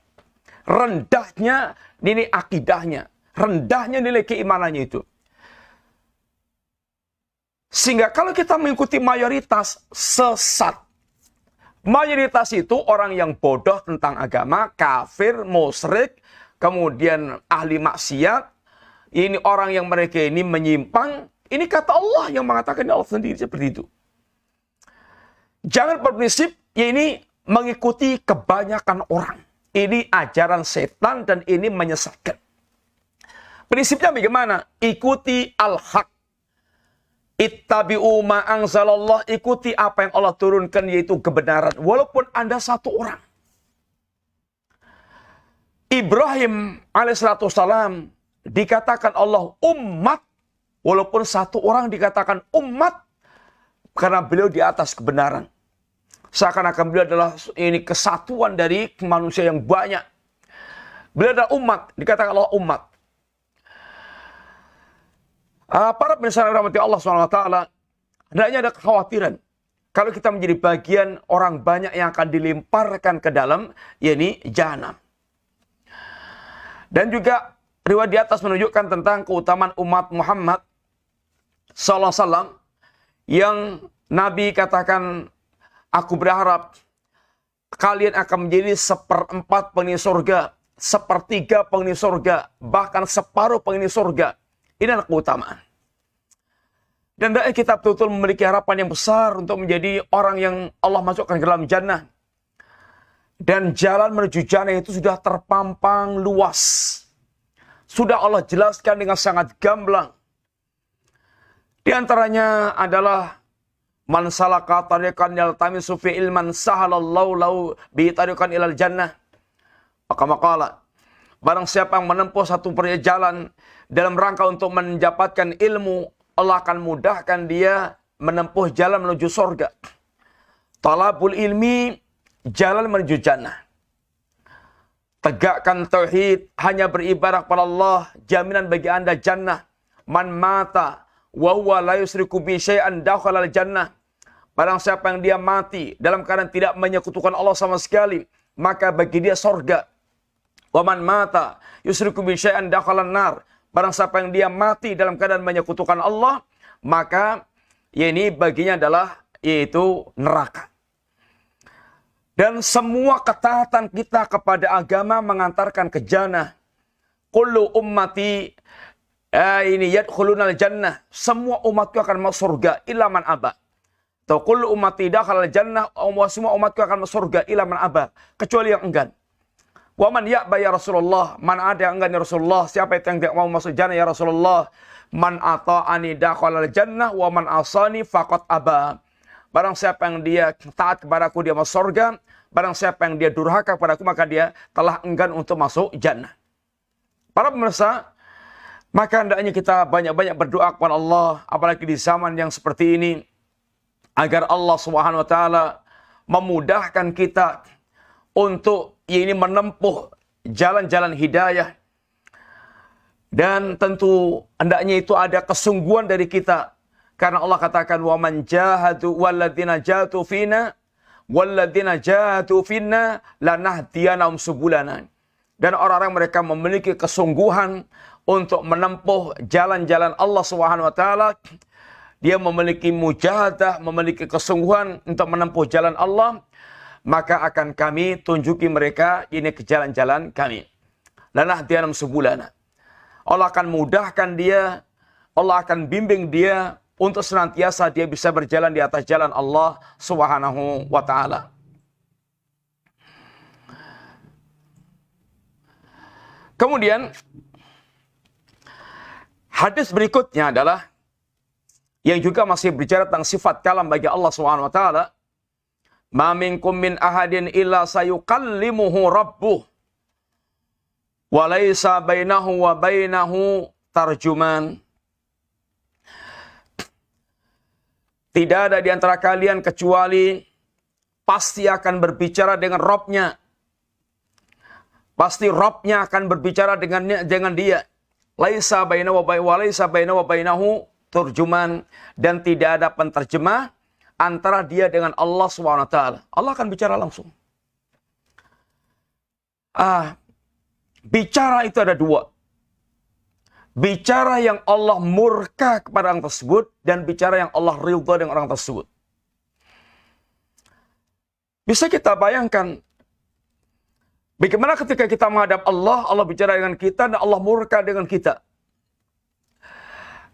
Rendahnya nilai akidahnya. Rendahnya nilai keimanannya itu. Sehingga kalau kita mengikuti mayoritas, sesat. Mayoritas itu orang yang bodoh tentang agama, kafir, musyrik, kemudian ahli maksiat. Ini orang yang mereka ini menyimpang. Ini kata Allah yang mengatakan, Allah sendiri seperti itu. Jangan berprinsip, ya ini mengikuti kebanyakan orang. Ini ajaran setan dan ini menyesatkan. Prinsipnya bagaimana? Ikuti al-haq. Ittabi'u ma anzalallah, ikuti apa yang Allah turunkan, yaitu kebenaran. Walaupun Anda satu orang. Ibrahim alaihissalam dikatakan Allah umat, walaupun satu orang dikatakan umat, karena beliau di atas kebenaran. Seakan-akan beliau adalah ini kesatuan dari manusia yang banyak. Beliau adalah umat, dikatakan Allah umat. Para pemirsa rahmati Allah SWT, hendaknya ada kekhawatiran. Kalau kita menjadi bagian orang banyak yang akan dilemparkan ke dalam, yakni jahanam. Dan juga riwayat di atas menunjukkan tentang keutamaan umat Muhammad SAW, yang Nabi katakan, aku berharap kalian akan menjadi 1/4 penghuni surga. sepertiga penghuni surga, bahkan separuh penghuni surga. Ini adalah keutamaan. Dan hendaknya kita betul-betul memiliki harapan yang besar untuk menjadi orang yang Allah masukkan ke dalam jannah. Dan jalan menuju jannah itu sudah terpampang luas. Sudah Allah jelaskan dengan sangat gamblang. Di antaranya adalah man salaka tariqan yaltamisu fi ilman sahalallahu lahu bi tariqan ilal jannah. Maka maqala, barang siapa yang menempuh satu jalan dalam rangka untuk mendapatkan ilmu, Allah akan mudahkan dia menempuh jalan menuju surga. Talabul ilmi, jalan menuju jannah. Tegakkan tauhid, hanya beribadah kepada Allah, jaminan bagi Anda jannah. Man mata wa huwa la yusriku bi syai'an dakhala al-jannah. Barang siapa yang dia mati dalam keadaan tidak menyekutukan Allah sama sekali, maka bagi dia surga. Wa man mata yusriku bi syai'an dakhala an-nar. Barang siapa yang dia mati dalam keadaan menyekutukan Allah, maka ini baginya adalah yaitu neraka. Dan semua ketaatan kita kepada agama mengantarkan ke jannah. Kullu ummati ini yadkhulunal jannah. Semua umatku akan masuk surga illa man aba. Atau kullu ummati dakhalal jannah, semua umatku akan masuk surga illa man aba, kecuali yang enggan. Wa man ya'ba ya Rasulullah, mana ada yang enggan ya Rasulullah? Siapa itu yang tidak mau masuk jannah ya Rasulullah? Man ata'ani dakhalal jannah wa man asani faqad aba. Barang siapa yang dia taat kepadaku dia masuk surga, barang siapa yang dia durhaka kepadaku maka dia telah enggan untuk masuk jannah. Para pemirsa, maka hendaknya kita banyak-banyak berdoa kepada Allah, apalagi di zaman yang seperti ini, agar Allah Subhanahu wa taala memudahkan kita untuk ini menempuh jalan-jalan hidayah. Dan tentu hendaknya itu ada kesungguhan dari kita. Karena Allah katakan wa man jahadu walladzina jahadu fina walladzina jahadu finna lanahdiyanahum subulana. Dan orang-orang mereka memiliki kesungguhan untuk menempuh jalan-jalan Allah Subhanahu wa taala. Dia memiliki mujahadah, memiliki kesungguhan untuk menempuh jalan Allah, maka akan kami tunjuki mereka ini ke jalan-jalan kami. Lanahdiyanahum subulana. Allah akan mudahkan dia, Allah akan bimbing dia untuk senantiasa dia bisa berjalan di atas jalan Allah Subhanahu wa taala. Kemudian hadis berikutnya adalah yang juga masih bicara tentang sifat kalam bagi Allah Subhanahu wa taala. Ma minkum min ahadin illa sayukallimuhu rabbuh wa laisa bainahu wa bainahu tarjuman. Tidak ada di antara kalian kecuali pasti akan berbicara dengan Rabb-nya. Pasti Rabb-nya akan berbicara dengan dia. Laisa bainahu wa bainahu turjuman, dan tidak ada penterjemah antara dia dengan Allah SWT. Allah akan bicara langsung. Bicara itu ada dua. Bicara yang Allah murka kepada orang tersebut, dan bicara yang Allah ridha dengan orang tersebut. Bisa kita bayangkan, bagaimana ketika kita menghadap Allah, Allah bicara dengan kita, dan Allah murka dengan kita.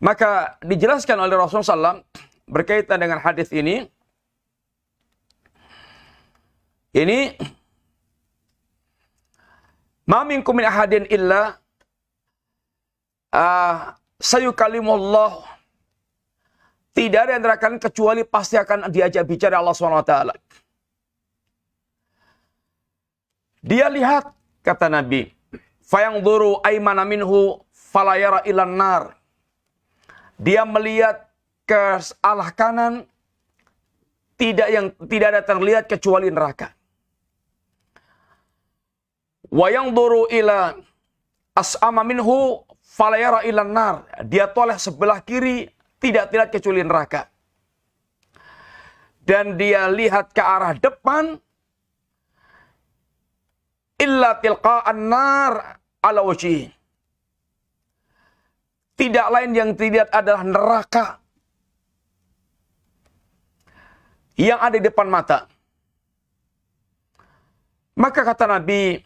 Maka dijelaskan oleh Rasulullah SAW berkaitan dengan hadis ini. Ma minkum min ahadin illa sayukalimullah. Tidak ada yang akan kecuali pasti akan diajak bicara Allah SWT. Dia lihat, kata Nabi, fayangduru aymana minhu falayara ilan nar. Dia melihat ke arah kanan, tidak ada terlihat kecuali neraka. Wa yangduru ila as'ama minhu falayara ilan nar. Dia toleh sebelah kiri, tidak terlihat kecuali neraka. Dan dia lihat ke arah depan, illa tilqa'an nar ala wajhihi. Tidak lain yang dilihat adalah neraka yang ada di depan mata. Maka kata Nabi,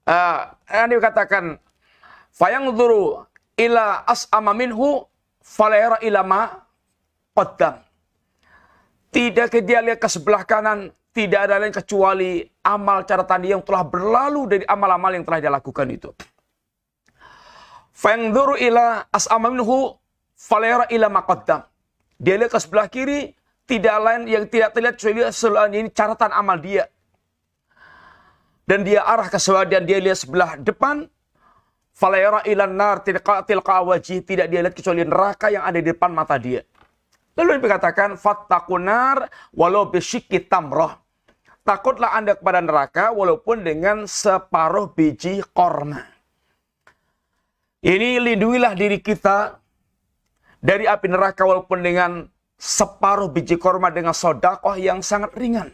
Yang dikatakan fayangdzuru ila as'ama minhu falayara ila ma qaddam. Tidak dia lihat ke sebelah kanan, tidak ada lain kecuali amal catatan dia yang telah berlalu dari amal-amal yang telah dia lakukan itu. Fayangdzuru ila as'ama minhu falayara ila ma qaddam. Dia lihat ke sebelah kiri, tidak lain yang tidak terlihat kecuali ini catatan amal dia. Dan dia arah ke sebelah dan dia lihat sebelah depan, falayara ilan nar tilqa wajhi, tidak dia lihat kecuali neraka yang ada di depan mata dia. Lalu dikatakan fattaqun nar walau bisyikki tamrah. Takutlah Anda kepada neraka walaupun dengan separuh biji korma. Ini lindungilah diri kita dari api neraka walaupun dengan separuh biji korma dengan sedekah yang sangat ringan.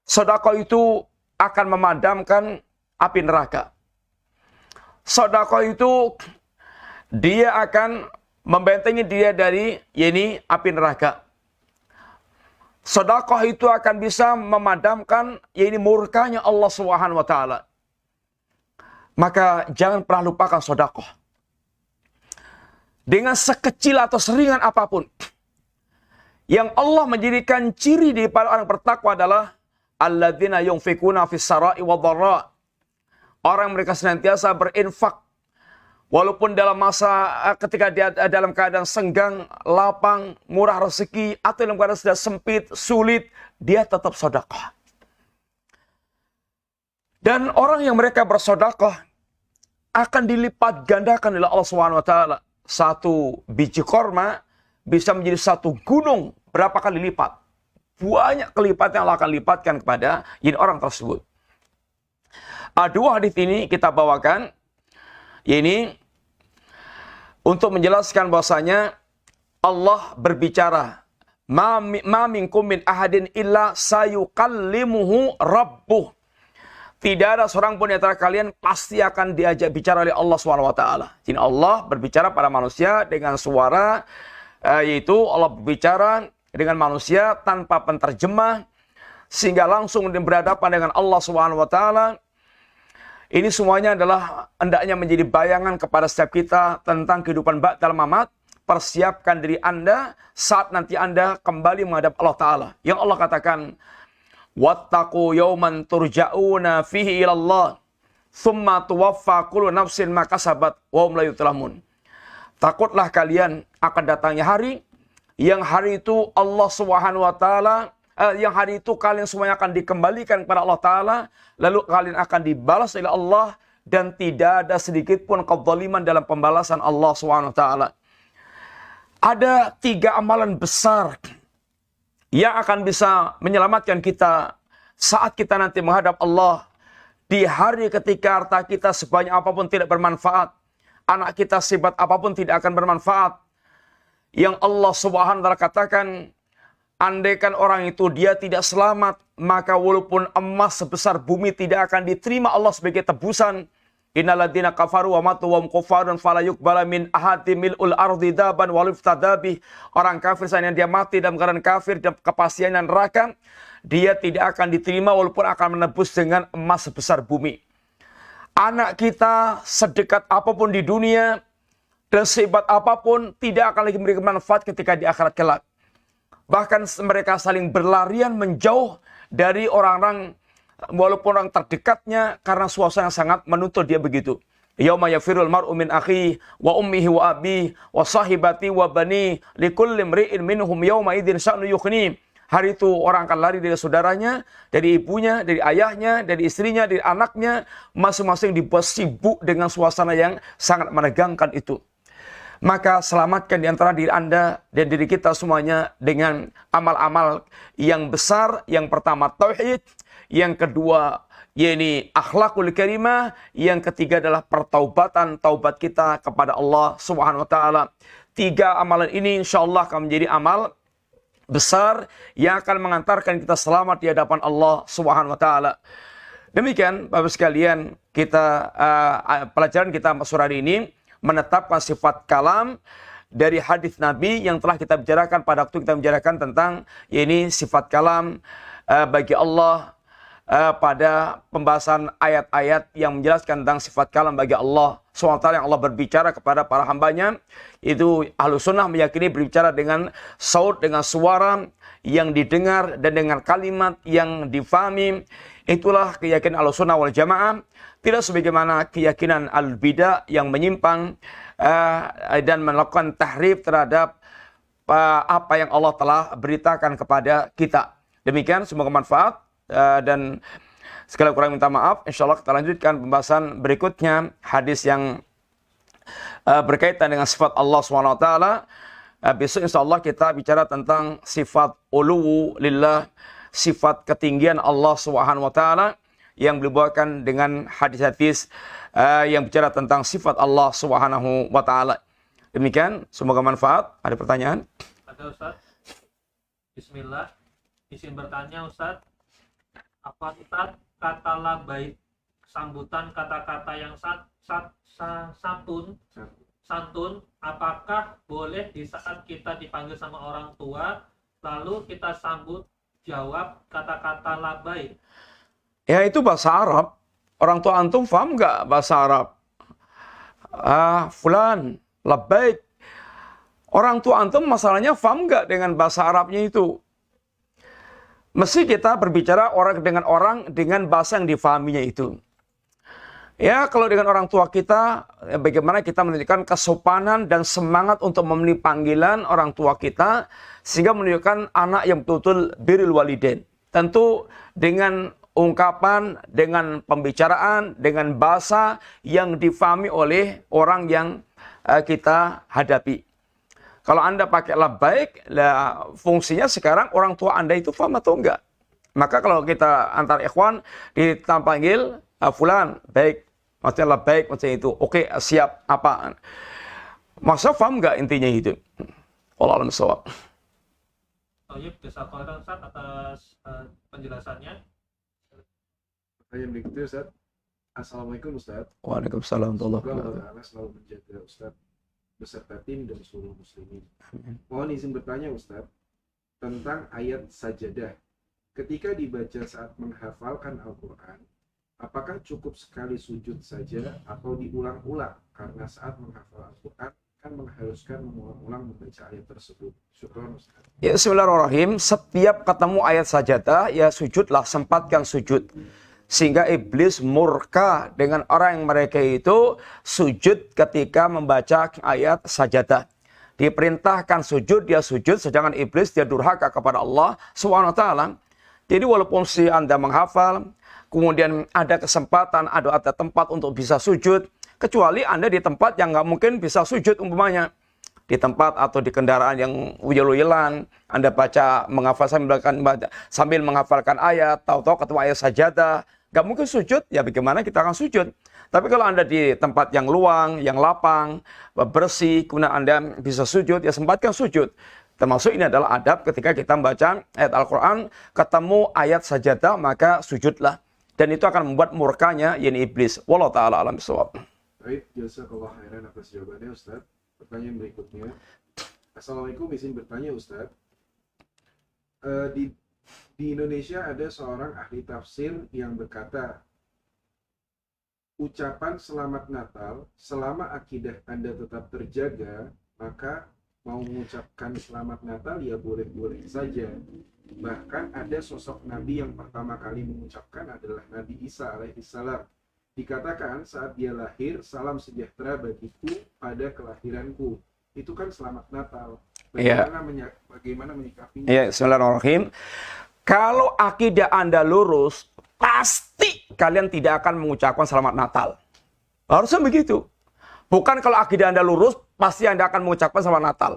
Sedekah itu akan memadamkan api neraka. Sedekah itu dia akan membentengi dia dari api neraka. Sedekah itu akan bisa memadamkan murkanya Allah Subhanahu wa taala. Maka jangan pernah lupakan sedekah. Dengan sekecil atau seringan apapun, yang Allah menjadikan ciri di para orang bertakwa adalah alladzina yunfikuna fis sarai wad dharra. Orang mereka senantiasa berinfak walaupun dalam masa ketika dia dalam keadaan senggang, lapang, murah rezeki, atau dalam keadaan sudah sempit, sulit, dia tetap sedekah. Dan orang yang mereka bersedekah akan dilipat gandakan oleh Allah Subhanahu wa taala. Satu biji korma bisa menjadi satu gunung berapa kali lipat. Banyak kelipatan yang Allah akan lipatkan kepada orang tersebut. Dua hadis ini kita bawakan ini untuk menjelaskan bahwasanya Allah berbicara, ma minkum min ahadin illa sayukallimuhu rabbuh. Tidak ada seorang pun di antara kalian pasti akan diajak bicara oleh Allah SWT. Jadi Allah berbicara pada manusia dengan suara, yaitu Allah berbicara dengan manusia tanpa penterjemah, sehingga langsung berhadapan dengan Allah SWT. Ini semuanya adalah hendaknya menjadi bayangan kepada setiap kita tentang kehidupan ba'dal mamat. Persiapkan diri Anda saat nanti Anda kembali menghadap Allah Ta'ala. Yang Allah katakan, wattaqu yawman turja'una fihi ilallah, thumma tuwaffa kullu nafsin ma kasabat wa hum la yuzlamun. Takutlah kalian akan datangnya hari, yang hari itu Allah Subhanahu wa taala, yang hari itu kalian semuanya akan dikembalikan kepada Allah Ta'ala, lalu kalian akan dibalas oleh Allah, dan tidak ada sedikit pun kezaliman dalam pembalasan Allah Subhanahu wa taala. Ada 3 amalan besar yang akan bisa menyelamatkan kita saat kita nanti menghadap Allah. Di hari ketika harta kita sebanyak apapun tidak bermanfaat, anak kita sehebat apapun tidak akan bermanfaat. Yang Allah Subhanahu wa taala katakan, andaikan orang itu dia tidak selamat, maka walaupun emas sebesar bumi tidak akan diterima Allah sebagai tebusan. Innalladzina kafaru wa matu wa hum kuffarun fala yuqbala min ahadin mil'ul ardi daban wa liftadabi. Orang kafir saat dia mati dalam keadaan kafir dan kepastian neraka, dia tidak akan diterima walaupun akan menebus dengan emas sebesar bumi. Anak kita sedekat apapun di dunia dan sehebat apapun tidak akan lagi memberikan manfaat ketika di akhirat kelak. Bahkan mereka saling berlarian menjauh dari orang-orang, walaupun orang terdekatnya, karena suasana yang sangat menuntut dia begitu. Yauma yafirul mar'u min akhihi wa ummihi wa abihi wa sahibati wa bani likulli imri'in minhum yauma idzin sya'nu yughni. Hari itu orang akan lari dari saudaranya, dari ibunya, dari ayahnya, dari istrinya, dari anaknya, masing-masing dibuat sibuk dengan suasana yang sangat menegangkan itu. Maka selamatkan di antara diri Anda dan diri kita semuanya dengan amal-amal yang besar. Yang pertama tauhid, yang kedua akhlakul karimah, yang ketiga adalah pertaubatan, taubat kita kepada Allah Subhanahu wa taala. 3 amalan ini insyaallah akan menjadi amal besar yang akan mengantarkan kita selamat di hadapan Allah Subhanahu wa taala. Demikian Bapak sekalian, kita pelajaran kita sore hari ini menetapkan sifat kalam dari hadis Nabi yang telah kita bicarakan pada waktu kita membicarakan tentang sifat kalam bagi Allah pada pembahasan ayat-ayat yang menjelaskan tentang sifat kalam bagi Allah SWT yang Allah berbicara kepada para hambanya. Itu Ahlus Sunnah meyakini berbicara dengan saut, dengan suara yang didengar dan dengan kalimat yang difahami. Itulah keyakinan Ahlus Sunnah wal Jamaah. Tidak sebagaimana keyakinan al-bidah yang menyimpang dan melakukan tahrif terhadap apa yang Allah telah beritakan kepada kita. Demikian, semoga manfaat. Dan sekali kurang minta maaf. InsyaAllah kita lanjutkan pembahasan berikutnya. Hadis yang berkaitan dengan sifat Allah SWT. Besok insyaAllah kita bicara tentang sifat uluwu lillah, sifat ketinggian Allah SWT, yang dibawakan dengan hadis-hadis yang bicara tentang sifat Allah SWT. Demikian, semoga manfaat. Ada pertanyaan? Ada Ustaz. Bismillah. Izin bertanya Ustaz. Apa Ustaz kata labbaik, sambutan kata-kata yang santun, apakah boleh di saat kita dipanggil sama orang tua, lalu kita sambut jawab kata-kata labbaik? Ya, itu bahasa Arab. Orang tua antum paham nggak bahasa Arab? Fulan, labbaik. Orang tua antum masalahnya paham nggak dengan bahasa Arabnya itu? Mesti kita berbicara dengan orang dengan bahasa yang difahaminya itu. Ya, kalau dengan orang tua kita, bagaimana kita menunjukkan kesopanan dan semangat untuk memenuhi panggilan orang tua kita, sehingga menunjukkan anak yang betul-betul birrul walidain. Tentu dengan ungkapan, dengan pembicaraan, dengan bahasa yang difahami oleh orang yang kita hadapi. Kalau Anda pakai labbaik, fungsinya sekarang orang tua Anda itu paham atau enggak? Maka kalau kita antar ikhwan dipanggil fulan, baik, maksudnya labbaik, maksudnya itu, oke, siap, apa? Masa paham enggak intinya itu? Wallahu a'lam bishawab. Baik, jazakallahu Ustaz atas penjelasannya. Pertanyaan berikutnya Ustaz. Assalamualaikum Ustaz. Waalaikumsalam warahmatullahi Semoga wabarakatuh. Allah selalu menjaga Ustaz beserta tim dan seluruh muslimin. Mohon izin bertanya Ustaz tentang ayat sajadah. Ketika dibaca saat menghafalkan Al-Quran, apakah cukup sekali sujud saja atau diulang-ulang? Karena saat menghafal Al-Quran kan mengharuskan mengulang-ulang membaca ayat tersebut. Syukran Ustaz. Ya, bismillahirrahmanirrahim. Setiap ketemu ayat sajadah, ya sujudlah, sempatkan sujud. Sehingga iblis murka dengan orang yang mereka itu sujud ketika membaca ayat sajadah. Diperintahkan sujud, dia sujud, sedangkan iblis dia durhaka kepada Allah SWT. Jadi walaupun si Anda menghafal, kemudian ada kesempatan, ada tempat untuk bisa sujud, kecuali Anda di tempat yang nggak mungkin bisa sujud umpamanya. Di tempat atau di kendaraan yang uyel-uyelan, Anda baca, menghafal sambil menghafalkan ayat, tahu-tahu ketemu ayat sajadah, nggak mungkin sujud, ya bagaimana kita akan sujud? Tapi kalau Anda di tempat yang luang, yang lapang, bersih, kemudian Anda bisa sujud, ya sempatkan sujud. Termasuk ini adalah adab ketika kita membaca ayat Al-Quran, ketemu ayat sajadah, maka sujudlah. Dan itu akan membuat murkanya, yakni iblis. Wallahu ta'ala alam bishawab. Baik, jazakallah khairan atas jawabannya Ustaz. Pertanyaan berikutnya. Assalamualaikum, izin bertanya Ustaz. Di Indonesia ada seorang ahli tafsir yang berkata, ucapan selamat Natal, selama akidah Anda tetap terjaga, maka mau mengucapkan selamat Natal ya boleh-boleh saja. Bahkan ada sosok Nabi yang pertama kali mengucapkan adalah Nabi Isa alaihissalam. Dikatakan saat dia lahir, salam sejahtera bagiku pada kelahiranku. Itu kan selamat Natal. Bagaimana menyikapinya? Ya, bismillahirrahmanirrahim. Kalau akidah Anda lurus, pasti kalian tidak akan mengucapkan selamat Natal. Harusnya begitu. Bukan kalau akidah Anda lurus, pasti Anda akan mengucapkan selamat Natal.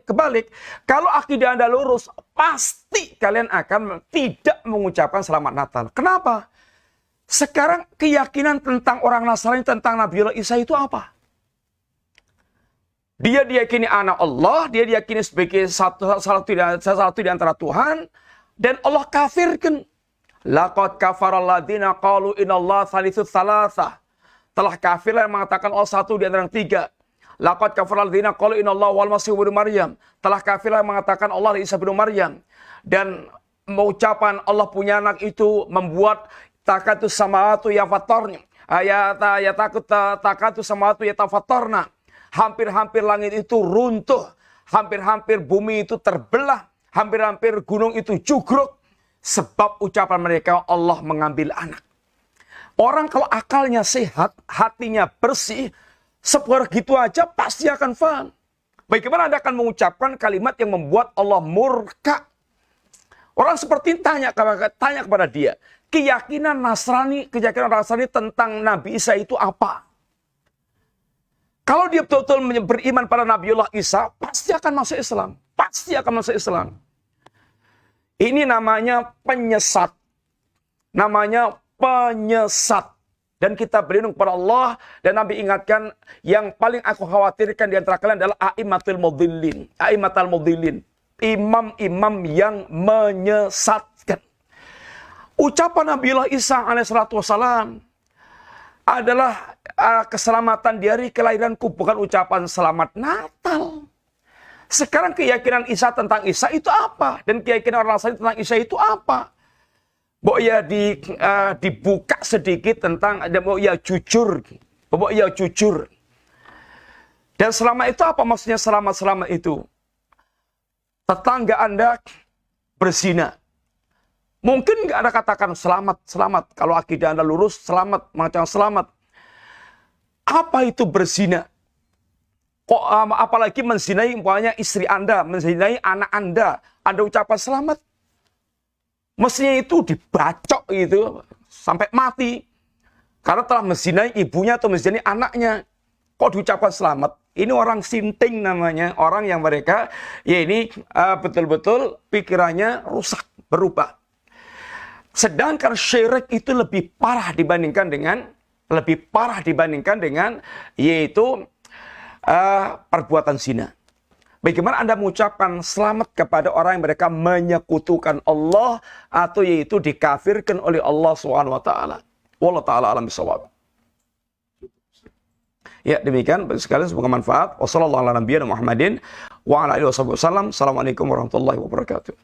Kebalik. Kalau akidah Anda lurus, pasti kalian akan tidak mengucapkan selamat Natal. Kenapa? Sekarang keyakinan tentang orang Nasrani, tentang Nabiullah Isa itu apa? Dia diyakini anak Allah, dia diyakini sebagai salah satu di antara Tuhan, dan Allah kafirkan. Laqad kafaral ladzina qalu innallaha thalitsus salasah. Telah kafirlah yang mengatakan Allah satu di antara tiga. Laqad kafaral ladzina qalu innallaha wal masih ibnu Maryam. Telah kafirlah yang mengatakan Allah Isa bin Maryam. Dan ucapan Allah punya anak itu membuat takatu samawatu yafatornya. Takatu samawatu yatafatorna. Hampir-hampir langit itu runtuh. Hampir-hampir bumi itu terbelah. Hampir-hampir gunung itu jugruk. Sebab ucapan mereka Allah mengambil anak. Orang kalau akalnya sehat, hatinya bersih, sepergitu aja pasti akan paham. Bagaimana Anda akan mengucapkan kalimat yang membuat Allah murka? Orang seperti tanya kepada dia, keyakinan Nasrani tentang Nabi Isa itu apa? Kalau dia betul-betul beriman pada Nabiullah Isa, pasti akan masuk Islam. Pasti akan masuk Islam. Ini namanya penyesat. Namanya penyesat. Dan kita berlindung kepada Allah. Dan Nabi ingatkan, yang paling aku khawatirkan di antara kalian adalah a'immatul mudhillin. A'immatul mudhillin. Imam-imam yang menyesatkan. Ucapan Nabiullah Isa alaihissalam adalah keselamatan di hari kelahiranku. Bukan ucapan selamat Natal. Sekarang keyakinan Isa tentang Isa itu apa? Dan keyakinan orang Nasrani tentang Isa itu apa? Ya dibuka sedikit tentang ya jujur. Ya jujur. Dan selama itu apa maksudnya selama itu? Tetangga Anda berzina. Mungkin nggak ada katakan selamat. Kalau akidah Anda lurus, selamat. Macam selamat. Apa itu berzina? Kok apalagi menzinai umpamanya istri Anda, menzinai anak Anda. Anda ucapan selamat. Mestinya itu dibacok gitu sampai mati. Karena telah menzinai ibunya atau menzinai anaknya. Kok diucapkan selamat? Ini orang sinting namanya. Orang yang mereka, ya ini betul-betul pikirannya rusak, berubah. Sedangkan syirik itu lebih parah dibandingkan dengan yaitu perbuatan zina. Bagaimana Anda mengucapkan selamat kepada orang yang mereka menyekutukan Allah atau yaitu dikafirkan oleh Allah SWT. Wallahu ta'ala alam bisawab. Ya, demikian sekalian semoga manfaat. Wassalamualaikum warahmatullahi wabarakatuh.